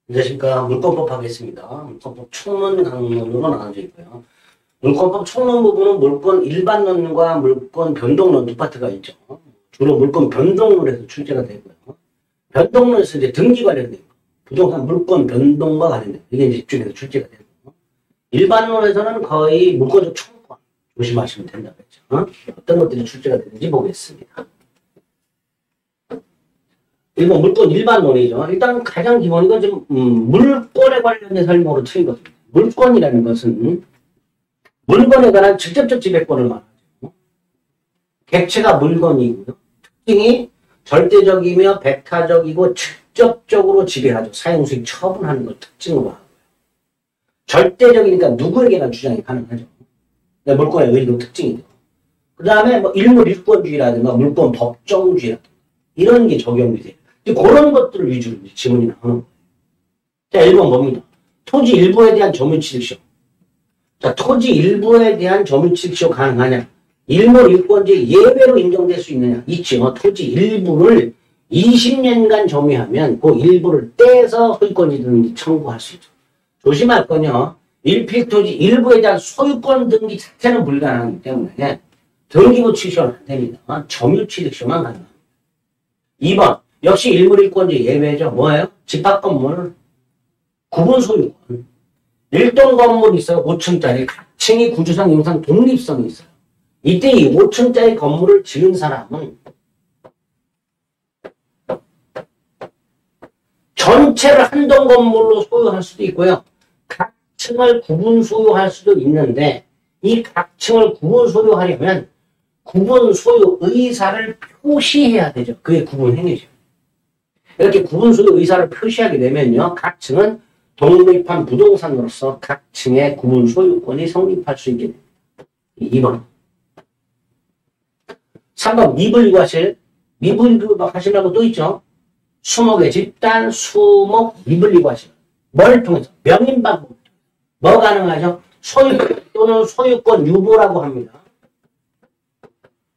안녕하십니까. 물권법 하겠습니다. 물권법 총론 강론으로 나눠져 있고요. 물권법 총론 부분은 물권 일반론과 물권 변동론 두 파트가 있죠. 주로 물권 변동론에서 출제가 되고요. 변동론에서 이제 등기 관련된 거, 부동산 물권 변동과 관련된 거, 이게 이제 집중해서 출제가 되고, 일반론에서는 거의 물권적 총권 조심하시면 된다고 했죠. 어떤 것들이 출제가 되는지 보겠습니다. 1번 물권 일반론이죠. 일단 가장 기본 이건 좀 물권에 관련된 설명으로 틀리거든요. 물권이라는 것은 물건에 관한 직접적 지배권을 말하죠. 객체가 물건이고요. 특징이 절대적이며 배타적이고 직접적으로 지배하죠. 사용수익 처분하는 걸 특징으로 하고요. 절대적이니까 누구에게나 주장이 가능하죠. 물권의 의도 특징이죠. 그 다음에 뭐 일물 일권주의라든가 물권 법정주의라든가 이런 게 적용이 돼요. 그런 것들을 위주로 지문이 나오는 거예요. 자, 1번 봅니다. 토지 일부에 대한 점유취득시효. 자, 토지 일부에 대한 점유취득시효 가능하냐? 일몰 일권제 예외로 인정될 수 있느냐? 있죠. 토지 일부를 20년간 점유하면 그 일부를 떼서 소유권 등기 청구할 수 있죠. 조심할 건요. 일필토지 일부에 대한 소유권 등기 자체는 불가능하기 때문에 등기부 취득시효는 안 됩니다. 점유취득시효만 가능합니다. 2번. 역시 일물일권제 예외죠. 뭐예요? 집합 건물, 구분 소유권. 일동 건물이 있어요. 5층짜리. 각층이 구조상, 형상, 독립성이 있어요. 이때 이 5층짜리 건물을 지은 사람은 전체를 한 동 건물로 소유할 수도 있고요. 각 층을 구분 소유할 수도 있는데 이 각 층을 구분 소유하려면 구분 소유 의사를 표시해야 되죠. 그게 구분 행위죠. 이렇게 구분 소유 의사를 표시하게 되면요. 각 층은 독립한 부동산으로서 각 층의 구분 소유권이 성립할 수 있게 됩니다. 2번. 3번 미분리과실. 미분리과실이라고 또 있죠. 수목의 집단, 수목, 미분리과실. 뭘 통해서? 명인방법. 뭐 가능하죠? 소유권 또는 소유권 유보라고 합니다.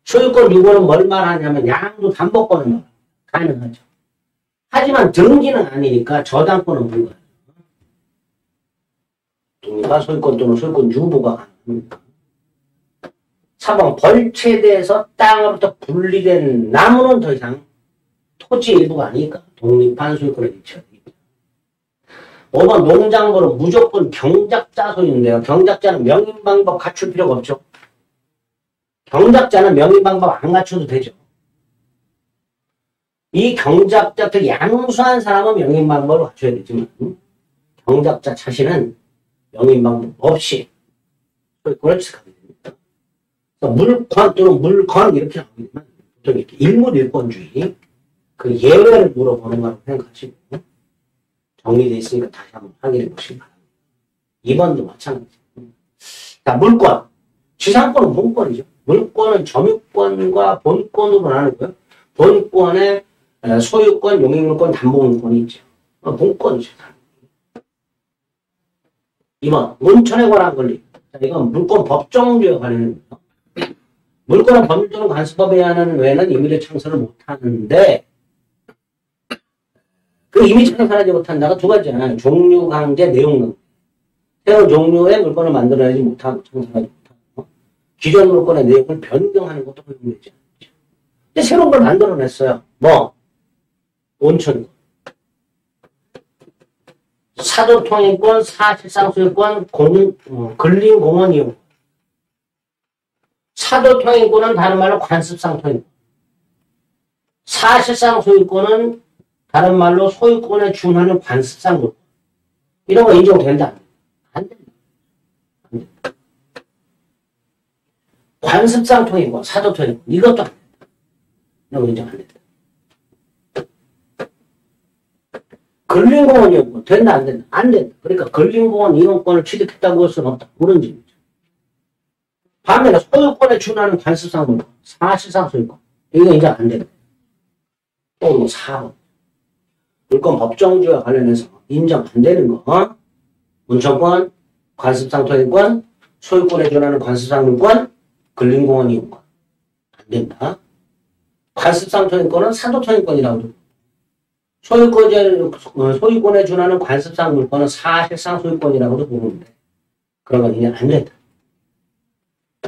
소유권 유보는 뭘 말하냐면 양도 담보권을 말합니다. 가능하죠. 하지만 등기는 아니니까 저당권은 불가해요. 독립한 소유권 또는 소유권 유보가 가능합니다. 3번 벌채돼서 땅으로부터 분리된 나무는 더 이상 토지 일부가 아니니까 독립한 소유권에 위치하게 됩니다. 5번 농작물은 무조건 경작자 소유인데요. 경작자는 명인방법 갖출 필요가 없죠. 경작자는 명인방법 안 갖춰도 되죠. 이 경작자, 즉 양수한 사람은 명인방법을 갖춰야 되지만 경작자 자신은 명인방법 없이 소유권을 취득하게 됩니다. 물권 또는 물건 이렇게 하게 되면 보통 이렇게 일물일권주의 그 예외를 물어보는 거라고 생각하시고 정리되어 있으니까 다시 한번 확인해 보시기 바랍니다. 2번도 마찬가지입니다. 자, 물권. 지상권은 본권이죠. 물권은 점유권과 본권으로 나누고요. 본권에 소유권, 용익물권, 담보물권이 있죠. 본권이죠. 2번, 문천에 관한 권리. 자, 이건 물권 법정주의와 관련입니다. 물권은 법률 또는 관습법에 의한 외에는 임의로 창설을 못하는데, 그 임의 창설하지 못한다가 두 가지잖아요. 종류 강제, 내용 강제. 새로운 종류의 물권을 만들어내지 못하고 창설하지 못하고, 기존 물권의 내용을 변경하는 것도 허용되지 않죠. 근데 새로운 걸 만들어냈어요. 뭐? 온천권, 사도통행권, 사실상소유권, 근린공원 이용권. 사도통행권은 다른 말로 관습상통행권. 사실상소유권은 다른 말로 소유권에 준하는 관습상물권. 이런 거 인정된다? 안 된다. 안 된다. 관습상통행권, 사도통행권 이것도 안 된다. 이런 거 인정 안 된다. 근린공원 이용권 된다 안 된다? 안 된다. 그러니까 근린공원 이용권을 취득했다고 할 수는 없다. 그런 점이죠. 반면에 소유권에 준하는 관습상물권, 사실상 소유권 이거 인정 안 된다. 또 뭐 4번 물권 법정주의와 관련해서 인정 안 되는 거 문천권, 관습상통행권, 소유권에 준하는 관습상물권, 근린공원 이용권 안 된다. 관습상통행권은 사도통행권이라고 합니다. 소유권에 준하는 관습상 물권은 사실상 소유권이라고도 보는데 그런 건 이제 안 된다.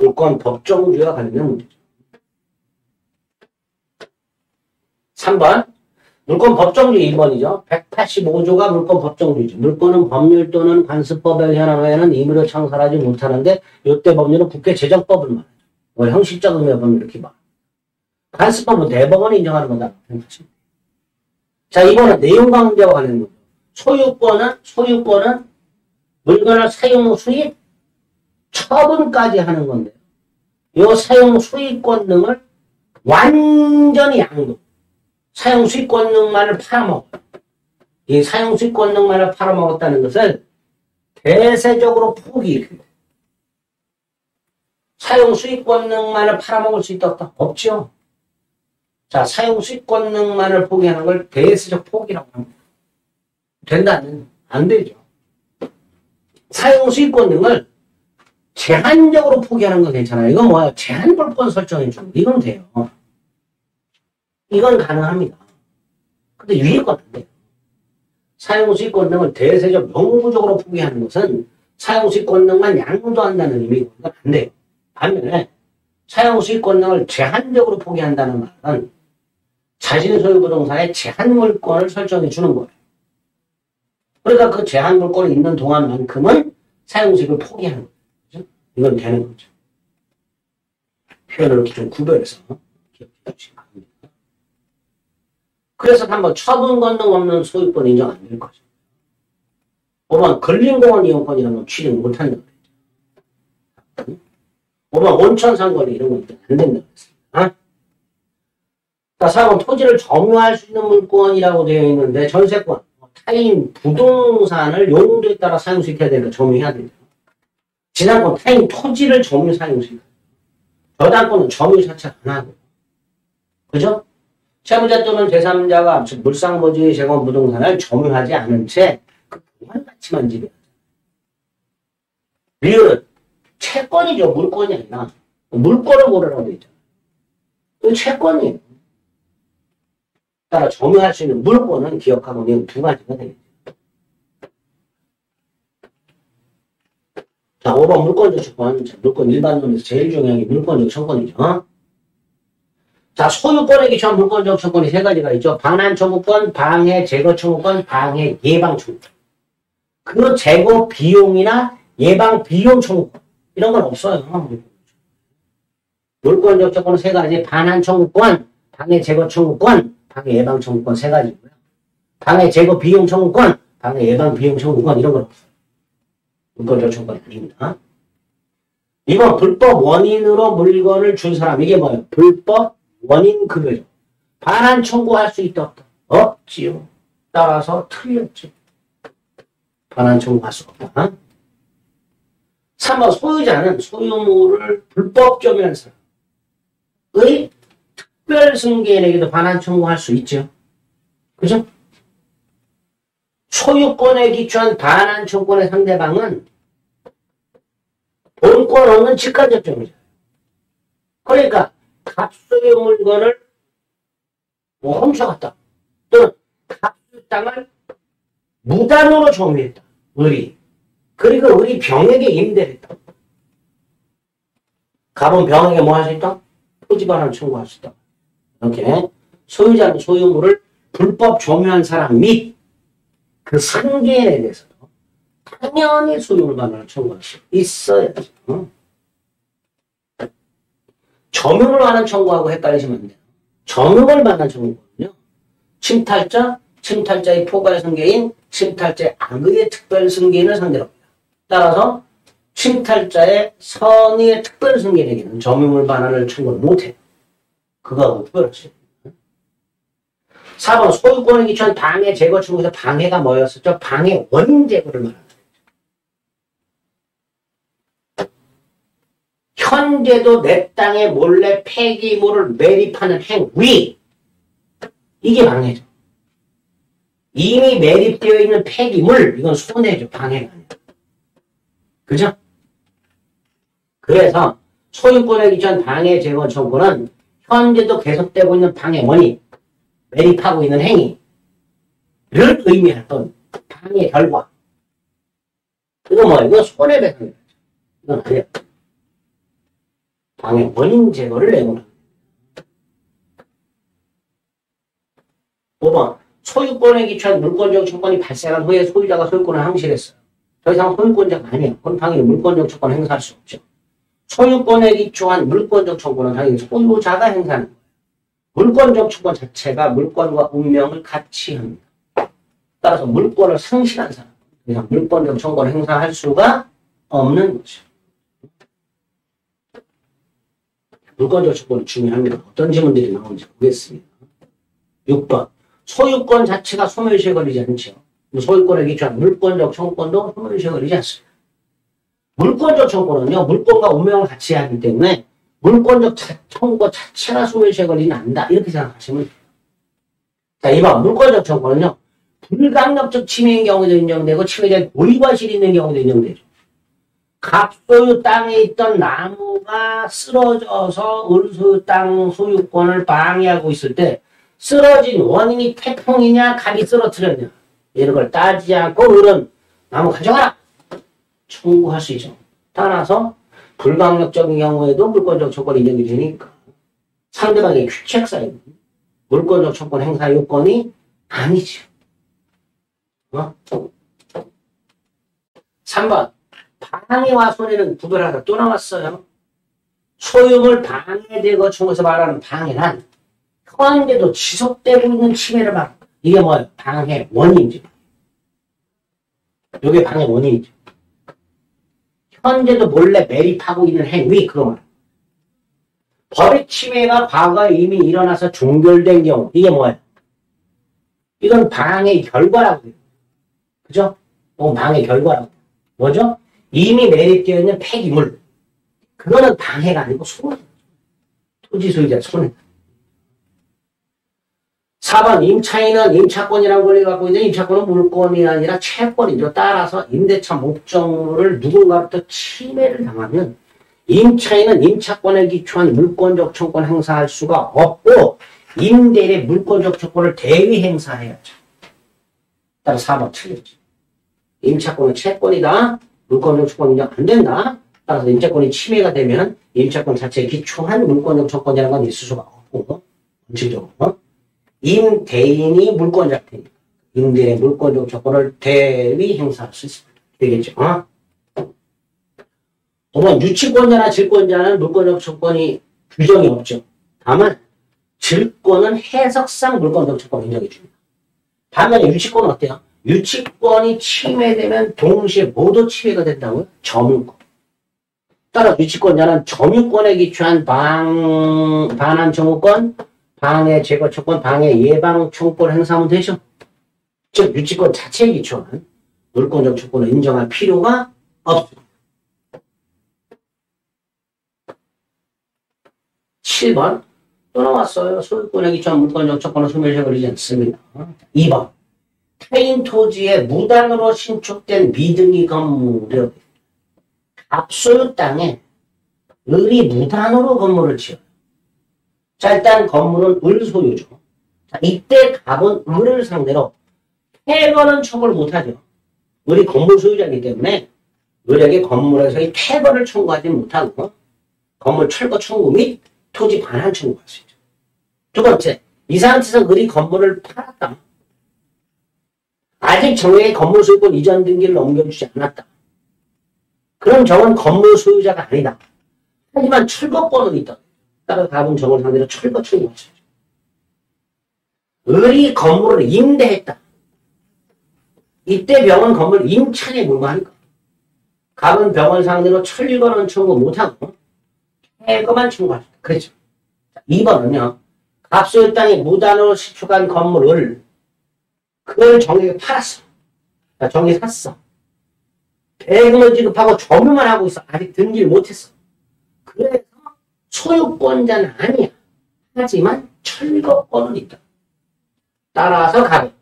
물권 법정주의와 관련된 문제죠. 3번 물권 법정주의 1번이죠. 185조가 물권 법정주의죠. 물권은 법률 또는 관습법에 현황 외에는 임의로 창설하지 못하는데 이때 법률은 국회 재정법을 말하죠. 뭐 형식적 의미의 법률 이렇게 말. 관습법은 대법원이 인정하는 거다. 자, 이번은 내용 강제와 관련된 거죠. 소유권은 물건을 사용 수입 처분까지 하는 건데요. 이 사용 수입권 등을 완전히 양도. 사용 수입권 등만을 팔아먹어요. 이 사용 수입권 등만을 팔아먹었다는 것은 대세적으로 포기. 사용 수익권 등만을 팔아먹을 수 있다 없다? 없죠. 자, 사용 수익권 등만을 포기하는 걸 대세적 포기라고 합니다. 된다? 안 되죠. 사용 수익권 등을 제한적으로 포기하는 건 괜찮아요. 이건 뭐야? 제한불권 설정해주는 거. 이건 돼요. 이건 가능합니다. 근데 위에 건 안 돼요. 사용 수익권 등을 대세적 영구적으로 포기하는 것은 사용 수익권 등만 양도한다는 의미고 이건 안 돼요. 반면에 사용 수익권 등을 제한적으로 포기한다는 말은 자신의 소유 부동산에 제한 물권을 설정해 주는 거예요. 그러니까 그 제한 물권이 있는 동안만큼은 사용 수익을 포기하는 거예요. 그죠? 이건 되는 거죠. 표현을 이렇게 좀 구별해서 기억해 주시기 바랍니다. 그래서 한번 처분 권능 없는 소유권 인정 안 될 거죠. 5번 근린공원 이용권이라는 건 취득 못한다고 그랬죠. 5번 온천 상거리 이런 거 안 된다고 했습니다. 자, 4번 토지를 점유할 수 있는 물권이라고 되어 있는데 전세권, 타인 부동산을 용도에 따라 사용 수익해야 되니까 점유해야 된다. 지상권, 타인 토지를 점유 사용 수익. 저당권은 점유 자체를 안 하고. 그죠? 채무자 또는 제3자가 즉 물상부지의 재건 부동산을 점유하지 않은 채 그 부동산 가치만 지배한다. 리얼은 채권이죠. 물권이 아니라. 물권을 고르라고 되어 있잖아요. 그 채권이에요. 따라 점유할 수 있는 물권은 기억하고 있는 두 가지가 되겠죠. 자, 5번 물권적 채권. 물권 일반론에서 제일 중요한 게 물권적 채권이죠. 자, 소유권에 기초한 물권적 채권이 세 가지가 있죠. 반환 청구권, 방해 제거 청구권, 방해 예방 청구권. 그 제거 비용이나 예방 비용 청구권. 이런 건 없어요. 물권적 채권은 세 가지. 반환 청구권, 방해 제거 청구권, 방해 예방 청구권 세 가지고요. 방해 제거 비용 청구권, 방해 예방 비용 청구권 이런 건 없어요. 물권적 채권이 아닙니다. 이건 불법 원인으로 물건을 준 사람. 이게 뭐예요? 불법 원인 급여죠. 반환 청구할 수 있다 없다? 없지요. 따라서 틀렸죠. 반환 청구할 수 없다. 3번 소유자는 소유물을 불법 점유한 사람의 특별 승계인에게도 반환 청구할 수 있죠. 그죠? 소유권에 기초한 반환 청구권의 상대방은 본권 없는 직간접 점유자예요. 그러니까 갑수의 물건을 뭐 훔쳐갔다. 또는 갑수 땅을 무단으로 점유했다. 을이. 그리고 을이 병에게 임대를 했다. 갑은 병에게 뭐 할 수 있다? 토지 반환 청구할 수 있다. 이렇게 소유자는 소유물을 불법 점유한 사람 및 그 승계인에 대해서도 당연히 소유물 반환을 청구할 수 있어야죠. 점유물 반환 청구하고 헷갈리시면 안 돼요. 점유물 반환 청구거든요. 침탈자의 포괄 승계인, 침탈자의 악의의 특별 승계인을 상대로 합니다. 따라서 침탈자의 선의의 특별 승계인에게는 점유물 반환을 청구를 못해요. 그거하고 특별하지. 4번 소유권에 기초한 방해 제거 청구에서 방해가 뭐였었죠? 방해 원인 제거를 말합니다. 현재도 내 땅에 몰래 폐기물을 매립하는 행위. 이게 방해죠. 이미 매립되어 있는 폐기물, 이건 손해죠. 방해가 아니에요. 그죠? 그래서 소유권에 기초한 방해 제거 청구는 현재도 계속되고 있는 방해 원인, 매립하고 있는 행위, 의미했던 방해 결과. 이거 뭐야? 이거 손해배상이죠. 이건 아니야. 방해 원인 제거를 내용합니다. 5번. 소유권에 기초한 물권적 조건이 발생한 후에 소유자가 소유권을 항실했어요. 더 이상 소유권자가 아니에요. 그럼 당연히 물권적 조건을 행사할 수 없죠. 소유권에 기초한 물권적 조건은 당연히 소유자가 행사하는 거예요. 물권적 조건 자체가 물권과 운명을 같이 합니다. 따라서 물권을 상실한 사람, 그냥 물권적 조건을 행사할 수가 없는 거죠. 물권적 조건이 중요합니다. 어떤 질문들이 나오는지 보겠습니다. 6번. 소유권 자체가 소멸시에 걸리지 않죠. 소유권에 기초한 물권적 청구권도 소멸시에 걸리지 않습니다. 물권적 청구권은요, 물권과 운명을 같이 하기 때문에 물권적 청구권 자체가 소멸시에 걸리지 않는다. 이렇게 생각하시면 돼요. 자, 2번. 물권적 청구권은요, 불강력적 침해인 경우에도 인정되고, 침해자의 고의과실이 있는 경우도 인정되죠. 갑소유 땅에 있던 나무가 쓰러져서 을소유 땅 소유권을 방해하고 있을 때, 쓰러진 원인이 태풍이냐, 갑이 쓰러뜨렸냐. 이런 걸 따지지 않고, 을은 나무 가져가라! 청구할 수 있죠. 따라서, 불강력적인 경우에도 물권적 조건이 인정이 되니까, 상대방의 규칙 사유, 물권적 조건 행사 요건이 아니죠. 3번. 방해와 손해는 구별하다. 또 나왔어요. 소유물 방해되고 총에서 말하는 방해란 현재도 지속되고 있는 침해를 막 이게 뭐예요? 방해 원인이죠. 이게 방해 원인이죠. 현재도 몰래 매립하고 있는 행위 그거 말이에요. 법의 침해가 과거에 이미 일어나서 종결된 경우 이게 뭐예요? 이건 방해의 결과라고 해요. 그죠? 방해의 결과라고. 뭐죠? 이미 매립되어 있는 폐기물. 그거는 방해가 아니고 손해. 토지 소유자 손해. 4번 임차인은 임차권이라는 권리를 갖고 있는데 임차권은 물권이 아니라 채권이죠. 따라서 임대차 목적물을 누군가로부터 침해를 당하면 임차인은 임차권에 기초한 물권적 청구권 행사할 수가 없고 임대인의 물권적 청구권을 대위 행사해야죠. 따라서 4번 틀렸죠. 임차권은 채권이다. 물권적 청구권 인정 안 된다. 따라서 임차권이 침해가 되면 임차권 자체에 기초한 물권적 청구권이라는 건 있을 수가 없고 원칙적으로 임대인이 물권자가 되니까 임대인의 물권적 청구권을 대위 행사할 수 있습니다. 되겠죠? 5번 유치권자나 질권자는 물권적 청구권이 규정이 없죠. 다만 질권은 해석상 물권적 청구권 인정해 줍니다. 반면에 유치권은 어때요? 유치권이 침해되면 동시에 모두 침해가 된다고요? 점유권. 따라 유치권자는 점유권에 기초한 반환 청구권, 방해 제거 청구권, 방해 예방 청구권 행사하면 되죠. 즉 유치권 자체에 기초한 물권적 청구권을 인정할 필요가 없습니다. 7번 또 나왔어요. 소유권에 기초한 물권적 청구권은 소멸시에 걸리지 않습니다. 2번 타인 토지에 무단으로 신축된 미등기 건물을 갑소유 땅에 을이 무단으로 건물을 지어요. 자, 일단 건물은 을 소유죠. 자, 이때 갑은 을을 상대로 퇴거는 청구를 못하죠. 을이 건물 소유자이기 때문에 을에게 건물에서의 퇴거를 청구하지 못하고 건물 철거 청구 및 토지 반환 청구할 수 있죠. 두 번째, 이 상태에서 을이 건물을 팔았다. 아직 정액의 건물 소유권 이전 등기를 넘겨주지 않았다. 그럼 정은 건물 소유자가 아니다. 하지만 철거권은 있다. 따라서 갑은 정을 상대로 철거 청구할 수 있죠. 을이 건물을 임대했다. 이때 병원 건물 임차에 불과하니까 갑은 병원 상대로 철거는 청구 못하고 퇴거만 청구할 수 있다. 그렇죠. 2번은요. 갑소유 땅에 무단으로 신축한 건물을 그걸 정에게 팔았어. 정이 샀어. 대금을 지급하고 점유만 하고 있어. 아직 등기를 못했어. 그래서 소유권자는 아니야. 하지만 철거권은 있다. 따라서 갑은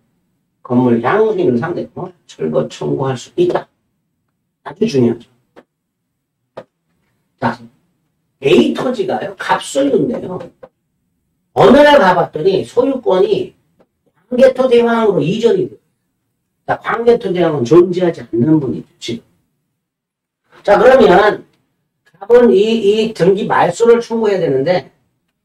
건물 양수인을 상대로 철거 청구할 수 있다. 아주 중요하죠. 자, A 토지가요. 갑소유인데요. 어느 날 가봤더니 소유권이 양계토 대왕으로 이전이 돼요. 자, 관계토대항은 존재하지 않는 분이죠, 지금. 자, 그러면 갑은 이 등기 말소를 청구해야 되는데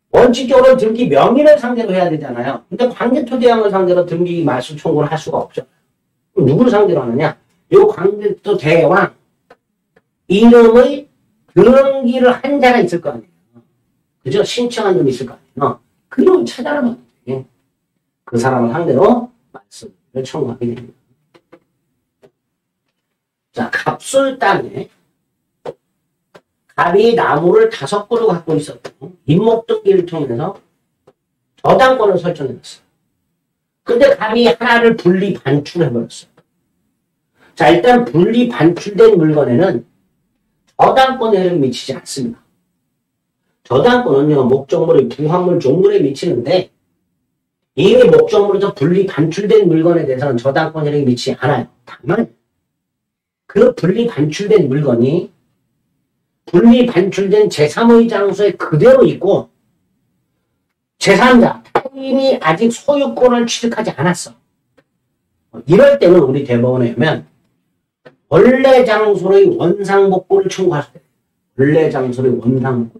원칙적으로 등기 명의를 상대로 해야 되잖아요. 근데 관계토대항을 상대로 등기 말소 청구를 할 수가 없죠. 그럼 누구를 상대로 하느냐? 요 관계토대왕 이름의 등기를 한 자가 있을 거 아니에요. 그죠? 신청한 놈이 있을 거 아니에요. 그 놈을 찾아라면 돼. 그 사람을 상대로 말소를 청구하게 됩니다. 자, 갑술 땅에 갑이 나무를 5그루 갖고 있었고 임목등기를 통해서 저당권을 설정해놨어요. 근데 갑이 하나를 분리 반출해버렸어요. 자, 일단 분리 반출된 물건에는 저당권에는 미치지 않습니다. 저당권은요, 목적물의 부합물 종물에 미치는데 이미 목적물에서 분리 반출된 물건에 대해서는 저당권에 미치지 않아요. 다만 그 분리 반출된 물건이 분리 반출된 제3의 장소에 그대로 있고 제3자, 타인이 아직 소유권을 취득하지 않았어. 이럴 때는 우리 대법원에 오면 원래 장소의 원상복구를 청구할 수 있어요. 원래 장소의 원상복구.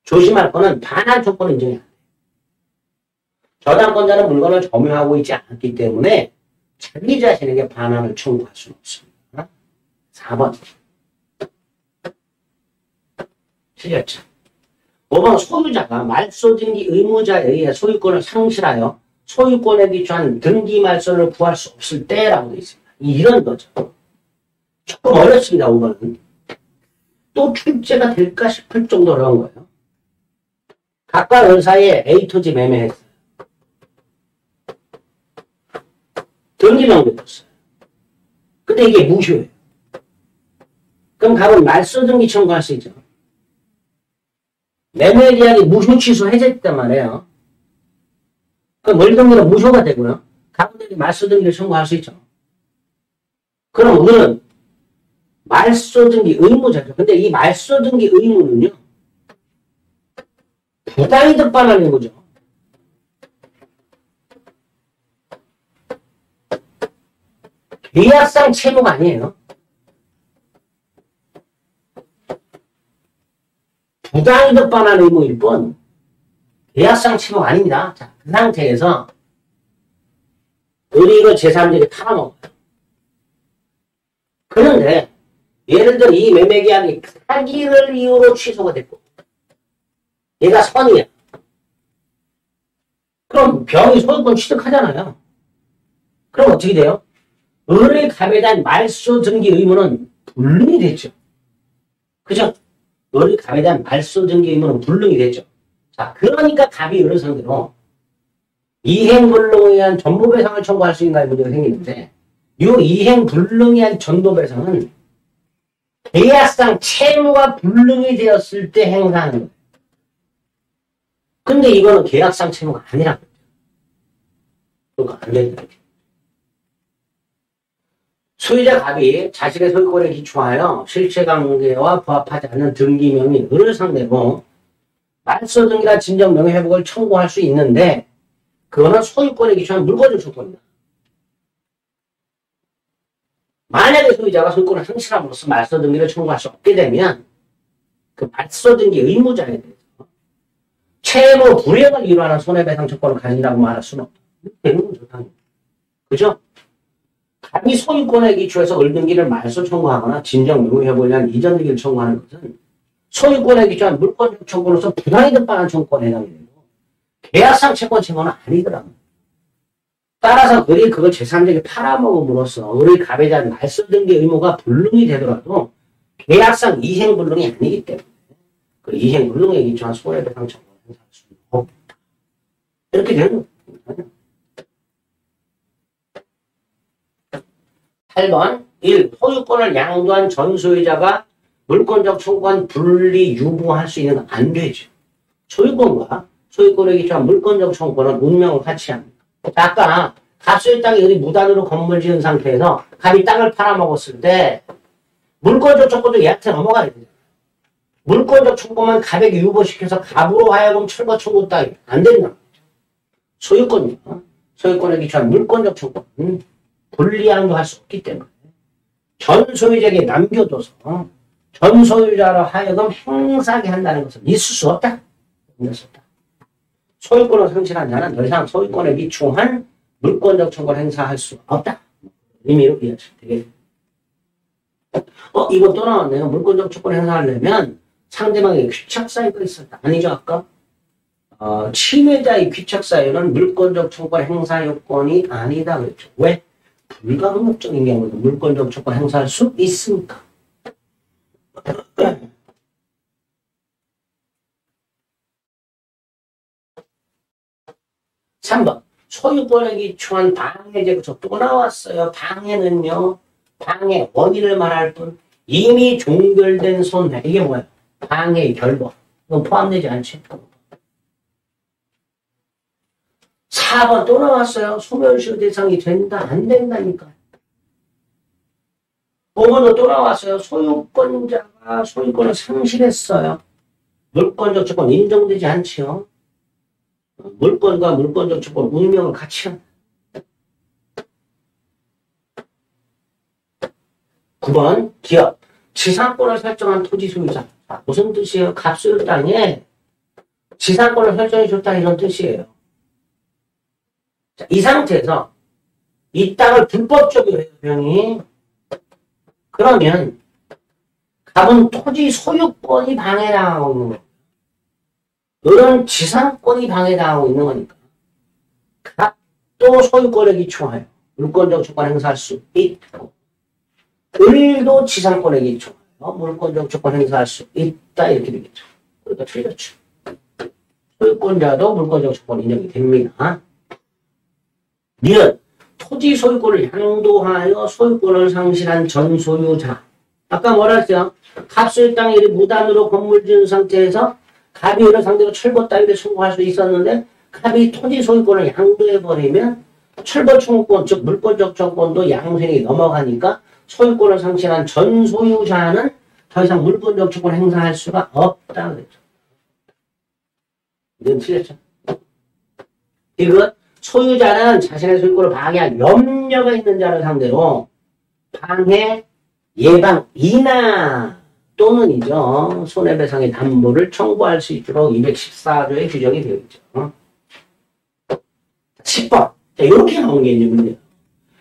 조심할 거는 반환 조건을 인정해야 돼. 저당권자는 물건을 점유하고 있지 않기 때문에 자기 자신에게 반환을 청구할 수는 없습니다. 4번. 틀렸죠. 5번 소유자가 말소등기 의무자에 의해 소유권을 상실하여 소유권에 기초한 등기 말소를 구할 수 없을 때라고 되어 있습니다. 이런 거죠. 조금 어렵습니다. 5번은. 또 출제가 될까 싶을 정도로 어려운 거예요. 각각 의사의 A 토지 매매했어요. 등기 명백했어요. 근데 이게 무효예요. 그럼 갑은 말소등기 청구할 수 있죠. 매매 계약이 무효 취소 해제했단 말이에요. 그럼 월등기는 무효가 되고요. 갑은 말소등기를 청구할 수 있죠. 그럼 우리는 말소등기 의무자죠. 근데 이 말소등기 의무는요, 부당이 득반하는 거죠. 계약상 채무가 아니에요. 부당이 득반하는 의무일 뿐 계약상 채무가 아닙니다. 자, 그 상태에서 우리 이거 제3자들이 팔아먹어요. 그런데 예를 들어 이 매매계약이 사기를 이유로 취소가 됐고 얘가 선이야. 그럼 병이 소유권 취득하잖아요. 그럼 어떻게 돼요? 을의 갑에 대한 말소 등기 의무는 불능이 됐죠. 그죠? 을의 갑에 대한 말소 등기 의무는 불능이 됐죠. 자, 그러니까 갑이 을을 상대로 이행불능에 의한 전부배상을 청구할 수 있는가의 문제가 생기는데 이 이행불능에 의한 전부배상은 계약상 채무가 불능이 되었을 때 행사하는 거예요. 근데 이거는 계약상 채무가 아니라고. 그러니까 안 된다. 소유자 갑이 자신의 소유권에 기초하여 실체관계와 부합하지 않는 등기명의 을을 상대로 말소등기나 진정명예회복을 청구할 수 있는데 그거는 소유권에 기초한 물건적 소유권이다. 만약에 소유자가 소유권을 상실함으로써 말소등기를 청구할 수 없게 되면 그 말소등기 의무자에 대해서 채무 불이행을 이유로 하는 손해배상 조건을 가진다고 말할 수는 없다. 되는 거죠, 당연히. 그죠? 갑이 소유권에 기초해서 을등기를 말소 청구하거나 진정명예회복을 위한 이전 등기를 청구하는 것은 소유권에 기초한 물권적 청구로서 부당히 득반한 청구권에 해당이 되고 계약상 채권 채무는 아니더라고요. 따라서 을이 그걸 제3자에게 팔아먹음으로써 을의 갑에 대한 말소 등기 의무가 불능이 되더라도 계약상 이행불능이 아니기 때문에 그 이행불능에 기초한 손해배상 청구를 행사할 수는 없다. 이렇게 되는 거예요. 8번 1. 소유권을 양도한 전 소유자가 물권적 청구권 분리 유보할 수 있는 건 안 되죠. 소유권과 소유권에 기초한 물권적 청구권은 운명을 같이 합니다. 아까 갑수의 땅이 어디 무단으로 건물 지은 상태에서 갑이 땅을 팔아먹었을 때 물권적 청구도 얘한테 넘어가야 돼요. 물권적 청구만 갑에게 유보시켜서 갑으로 하여금 철거 청구 따위 안 된다. 소유권이요. 소유권에 기초한 물권적 청구는 분리양도 할 수 없기 때문에 전 소유자에게 남겨둬서 전 소유자로 하여금 행사하게 한다는 것은 있을 수 없다. 있을 수 없다. 소유권을 상실한 자는 더 이상 소유권에 비추한 물권적 청구를 행사할 수 없다. 의미로 이해하시면 되겠습니다. 이거 또 나왔네요. 물권적 청구를 행사하려면 상대방에게 귀착 사유가 있었다. 아니죠, 아까? 침해자의 귀착 사유는 물권적 청구 행사 요건이 아니다 그랬죠. 왜? 불가항력적인 경우도 물권적 청구 행사할 수 있습니까? 3번 소유권에 기초한 방해제구조 또 나왔어요. 방해는요. 방해 원인을 말할 뿐 이미 종결된 손해. 이게 뭐예요? 방해의 결과. 이건 포함되지 않지. 4번 또 나왔어요. 소멸시효 대상이 된다, 안 된다니까. 5번도 또 나왔어요. 소유권자가 소유권을 상실했어요. 물권적 조건 인정되지 않지요. 물권과 물권적 조건 운명을 같이 한다. 9번 기업 지상권을 설정한 토지 소유자. 무슨 뜻이에요? 갑소유 땅에 지상권을 설정해 줬다 이런 뜻이에요. 자, 이 상태에서 이 땅을 불법적으로 해요, 병이. 그러면 갑은 토지 소유권이 방해당하고 있는 거예요. 이런 지상권이 방해당하고 있는 거니까 갑도 소유권에 기초하여 물권적 조건 행사할 수 있고 을도 지상권에 기초하여 물권적 조건 행사할 수 있다 이렇게 되겠죠. 그러니까 틀렸죠. 소유권자도 물권적 조건 인정이 됩니다. 니은 토지 소유권을 양도하여 소유권을 상실한 전 소유자. 아까 뭐라 했어요? 갑소유 땅에 무단으로 건물 지은 상태에서 갑이 이를 상대로 철거 따위를 청구할 수 있었는데 갑이 토지 소유권을 양도해버리면 철거 청구권, 즉 물권적 청구권도 양수행이 넘어가니까 소유권을 상실한 전 소유자는 더 이상 물권적 청구를 행사할 수가 없다 그랬죠. 이건 틀렸죠. 이건 소유자는 자신의 소유권을 방해할 염려가 있는 자를 상대로 방해, 예방, 인하 또는이죠. 손해배상의 담보를 청구할 수 있도록 214조에 규정이 되어 있죠. 10번. 자, 이렇게 나오는 게 이제 문제예요.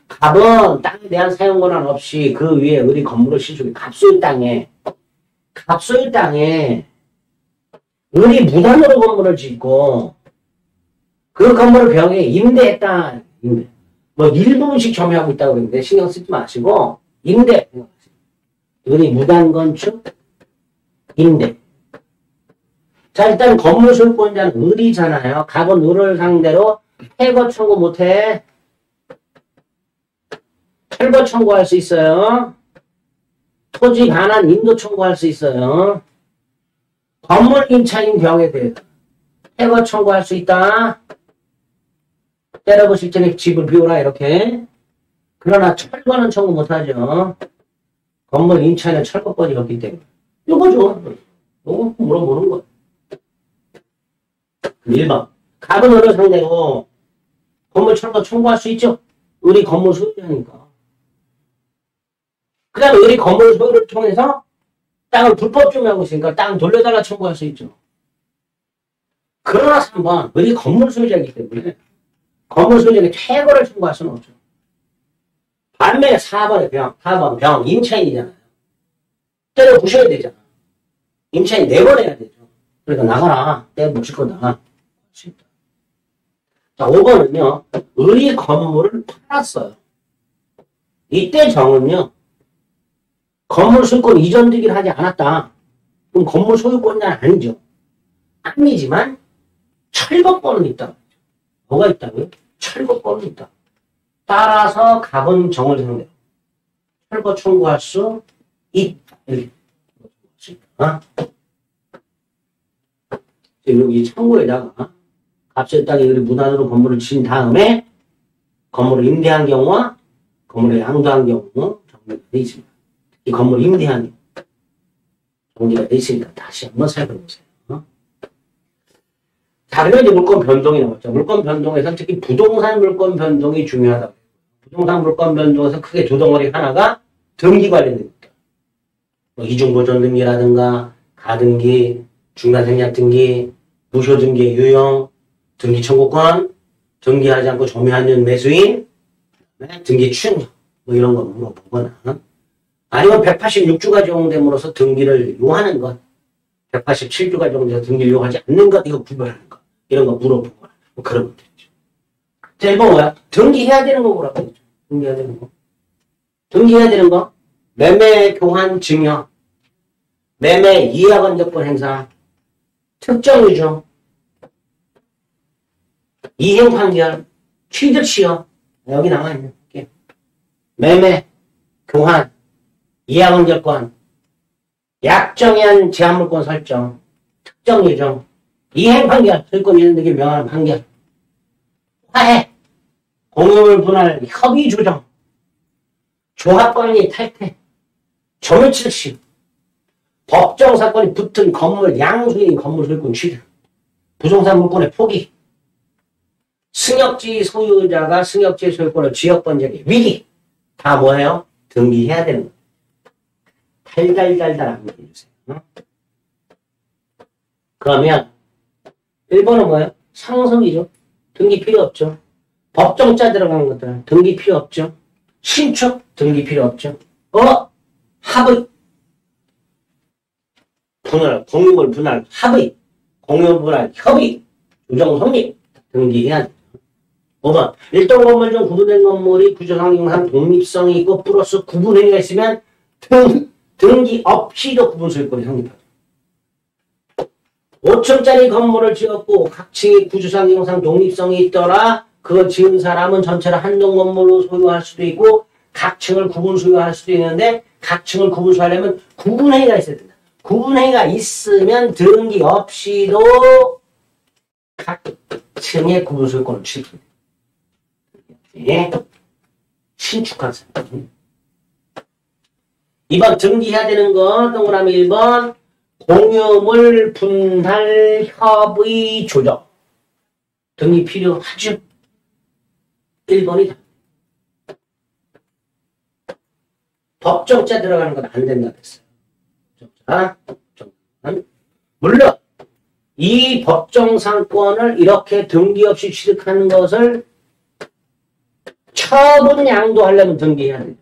갑은 땅에 대한 사용 권한 없이 그 위에 을이 건물을 신축해. 갑소유 땅에 을이 무단으로 건물을 짓고 그 건물을 병에 임대했다. 임대. 뭐 일부분씩 점유하고 있다고 그러는데 신경 쓰지 마시고 임대. 을이 무단 건축, 임대. 자, 일단 건물 소유권자는 을이잖아요. 갑은 을을 상대로 해거 청구 못해. 철거 청구할 수 있어요. 토지 반환 인도 청구할 수 있어요. 건물 임차인 병에 대해서 해거 청구할 수 있다. 때려부실 테니 집을 비우라 이렇게. 그러나 철거는 청구 못하죠. 건물 임차인은 철거권이 없기 때문에. 요거죠. 요거 물어보는 거. 1번. 갑은 을을 상대로 건물 철거 청구할 수 있죠. 을이 건물 소유자니까. 그 다음에 을이 건물 소유를 통해서 땅을 불법 점유하고 있으니까 땅 돌려달라 청구할 수 있죠. 그러나 3번. 을이 건물 소유자이기 때문에 건물 소유자에게 퇴거를 청구할 수는 없죠. 반면에 4번의 병, 임차인이잖아요. 때려 부셔야 되잖아. 임차인 내보내야 되죠. 그러니까 나가라. 때려 부실 거다. 자, 5번은요. 을이 건물을 팔았어요. 이때 정은요. 건물 소유권 이전되기를 하지 않았다. 그럼 건물 소유권자는 아니죠. 아니지만 철거권은 있다. 뭐가 있다고요? 철거권은 있다. 따라서 갑은 정을 상대로 철거 청구할 수 있다. 여기 창고에다가 갑소유 땅에 무단으로 건물을 지은 다음에 건물을 임대한 경우와 건물을 양도한 경우 정리가 되어 있습니다. 이 건물을 임대한 경우 정리가 되어 있으니까 다시 한번 살펴보세요. 자, 그러면 이제 물권 변동이 나왔죠. 물권 변동에서 특히 부동산 물권 변동이 중요하다고. 부동산 물권 변동에서 크게 두 덩어리 하나가 등기 관련된 것들. 뭐 이중보존 등기라든가 가등기, 중간생략 등기, 무효 등기 유형, 등기 청구권, 등기하지 않고 조미하는 매수인, 등기 추정력 뭐 이런 거 물어보거나 아니면 186주가 적용됨으로써 등기를 요하는 것, 187주가 적용돼서 등기를 요하지 않는 것, 이거 구별하는 것, 이런 거 물어보거나 뭐 그런 것들이죠. 자, 1번 뭐야? 등기해야 되는 거 뭐라고 했죠? 등기해야 되는 거. 등기해야 되는 거. 매매 교환 증여, 매매 이해관계권 행사, 특정 유정, 이행 판결, 취득 시효. 여기 나와 있는 게 매매, 교환, 이해관계권, 약정한 제한물권 설정, 특정 유정, 이행 판결, 소유권 이행되기 명하는 판결, 화해, 공유물 분할, 협의 조정, 조합관리 탈퇴, 점유취득 시효, 법정 사건이 붙은 건물 양수인 건물 소유권 취득, 부동산 물권의 포기, 승역지 소유자가 승역지 소유권을 지역번제기 위기, 다 뭐예요? 등기해야 되는 거예요. 달달달달 한번 해주세요. 그러면 1번은 뭐예요? 상속이죠. 등기 필요 없죠. 법정자 들어가는 것들 등기 필요 없죠. 신축 등기 필요 없죠. 합의 분할, 공유물 분할, 합의, 공유물 분할, 협의, 조정 성립 등기해야 돼. 5번 일동 건물 중 구분된 건물이 구조상 형상 독립성이 있고 플러스 구분행위가 있으면 등기 없이도 구분 소유권이 성립하죠. 5층짜리 건물을 지었고 각 층이 구조상 형상 독립성이 있더라. 그거 지은 사람은 전체를 한동 건물로 소유할 수도 있고 각 층을 구분 소유할 수도 있는데 각 층을 구분 소유하려면 구분행위가 있어야 된다. 구분행위가 있으면 등기 없이도 각 층의 구분 소유권을 취득합니다. 예. 신축한 사람. 2번 등기해야 되는 거 동그라미 1번 공유물 분할 협의 조정 등기 필요하죠. 1번이 법정자 들어가는 건 안 된다 그랬어요. 물론 이 법정상권을 이렇게 등기 없이 취득하는 것을 처분 양도하려면 등기해야 돼요.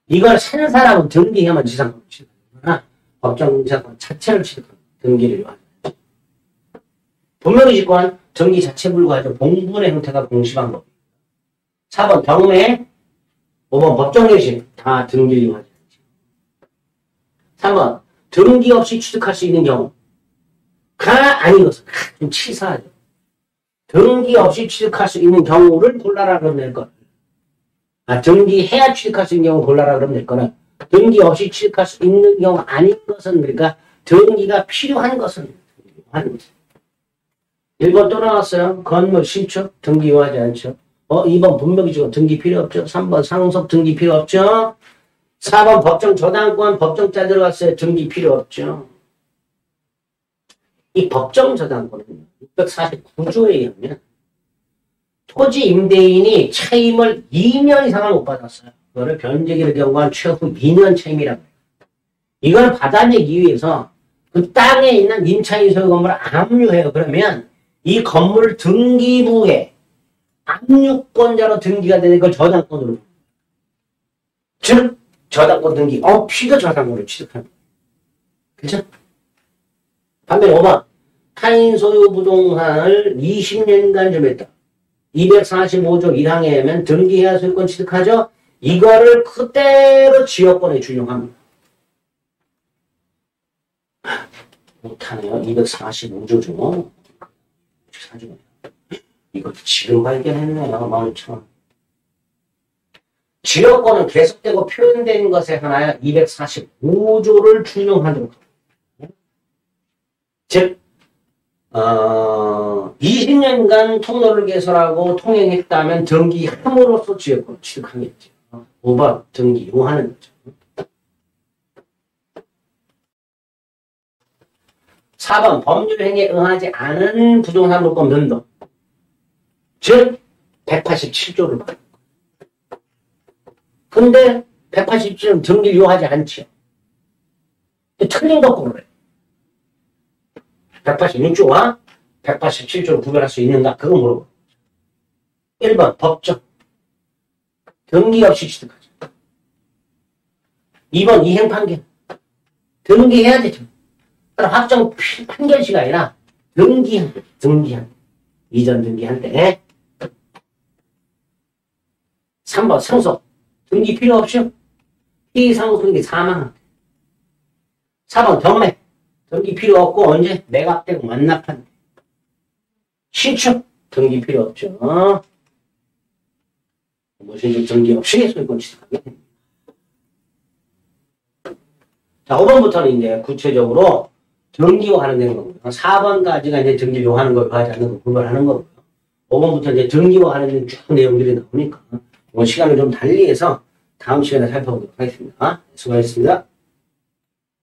이걸 사는 사람은 등기해야만 지상권을 취득하거나 법정상권 자체를 취득하는 등기를 요하죠. 분묘기지권 등기 자체 불가하죠. 봉분의 형태가 공시방법. 4번 경매, 5번 법정예시 다 등기를 요하죠. 3번 등기 없이 취득할 수 있는 경우가 아닌 것은 좀 치사하죠. 등기 없이 취득할 수 있는 경우를 골라라 그러면 될 것. 등기해야 취득할 수 있는 경우 골라라 그러면 될 거는 등기 없이 취득할 수 있는 경우 아닌 것은 그러니까 등기가 필요한 것은 하는 거죠. 1번 또 나왔어요. 건물 신축 등기 요하지 않죠. 2번 분묘기지권 등기 필요 없죠. 3번 상속 등기 필요 없죠. 4번 법정 저당권 법정자 들어갔어요. 등기 필요 없죠. 이 법정 저당권은 649조에 의하면 토지 임대인이 차임을 2년 이상을 못 받았어요. 그거를 변제기를 경고한 최후 2년 차임이라고 해요. 이걸 받아내기 위해서 그 땅에 있는 임차인 소유 건물을 압류해요. 그러면 이 건물 등기부에 압류권자로 등기가 되는 걸 저당권으로. 즉 저당권 등기 없이도 저당권을 취득합니다. 그죠? 반면에 5번 타인 소유 부동산을 20년간 점했다. 245조 1항에 의하면 등기해야 소유권 취득하죠. 이거를 그대로 지역권에 준용합니다. 못하네요. 245조죠. 이거 지금 발견했네요. 12,000원. 지역권은 계속되고 표현된 것에 하나여 245조를 준용하도록 합니다. 즉 20년간 통로를 개설하고 통행했다면 등기함으로써 지역권을 취득하겠죠. 5번 등기 요하는 거죠. 4번 법률행위에 응하지 않은 부동산 물권 변동. 즉 187조를 받는 거예요. 근데 187조는 전기를 요하지 않죠. 틀린 거꾸로 그래요. 186조와 187조를 구별할 수 있는가? 그거 물어보고. 1번 법정. 등기 없이 취득하죠. 2번 이행 판결. 등기해야 되죠. 확정 판결시가 아니라 등기한 때. 등기한 때. 이전 등기한 때. 3번 상속. 등기 필요 없죠. 피상속이 사망한 때. 4번 경매. 등기 필요 없고 언제? 매각되고 완납한 때. 신축. 등기 필요 없죠. 무슨 등기 없이 소유권 취득하게 됩니다. 자, 5번부터는 이제 구체적으로 등기화하는 되는 거고요. 4번까지가 이제 등기를 요하는 거, 요하지 않는 거 구별하는 거고요. 5번부터 이제 등기화하는 쭉 내용들이 나오니까 시간을 좀 달리해서 다음 시간에 살펴보도록 하겠습니다. 수고하셨습니다.